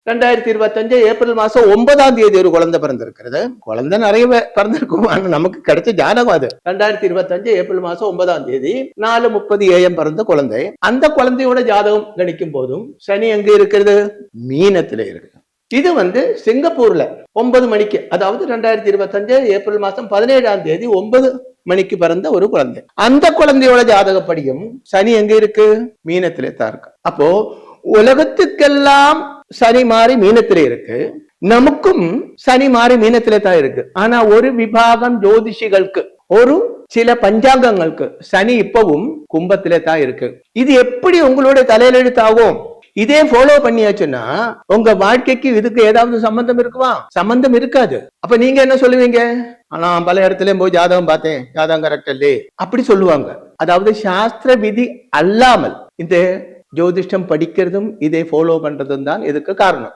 2025 April மாசம் 9ஆம் தேதி ஒரு குழந்தை பிறந்திருக்கிறது. குழந்தை நிறைய பிறந்திருக்கும், ஆனா நமக்கு கிடைச்ச ஜாதகம் அது. 2025 ஏப்ரல் மாசம் 9ஆம் தேதி 4:30 AM பிறந்த குழந்தை. அந்த குழந்தையோட ஜாதகம் கணிக்கும் போதும் சனி எங்க இருக்கிறது? மீனத்துல இருக்கு. இது சிங்கப்பூர்ல 9 மணிக்கு, அதாவது 2025 ஏப்ரல் மாசம் 17ஆம் தேதி 9 மணிக்கு பிறந்த ஒரு குழந்தை. அந்த குழந்தையோட ஜாதகப்படியும் சனி எங்க இருக்கு? மீனத்திலே தான் இருக்கு. அப்போ உலகத்துக்கெல்லாம் சனி மாறி மீனத்திலே இருக்கு, நமக்கும் சனி மாறி மீனத்திலே தான் இருக்கு. ஆனா ஒரு விபாகம் ஜோதிஷிகளுக்கு, ஒரு சில பஞ்சாங்கங்களுக்கு சனி இப்பவும் கும்பத்திலே தான் இருக்கு. இது எப்படி உங்களுடைய தலையில எழுத்தாகும்? இதே ஃபாலோ பண்ணியாச்சுன்னா உங்க வாழ்க்கைக்கு இதுக்கு ஏதாவது சம்பந்தம் இருக்குமா? சம்பந்தம் இருக்காது. அப்ப நீங்க என்ன சொல்லுவீங்க? ஆனா பல இடத்துலயும் போய் ஜாதகம் பார்த்தேன், ஜாதகம் கரெக்ட் இல்லே அப்படி சொல்லுவாங்க. அதாவது சாஸ்திர விதி அல்லாமல் இந்த ஜோதிஷம் படிக்கிறதும் இதை ஃபாலோ பண்றதும் தான் இதுக்கு காரணம்.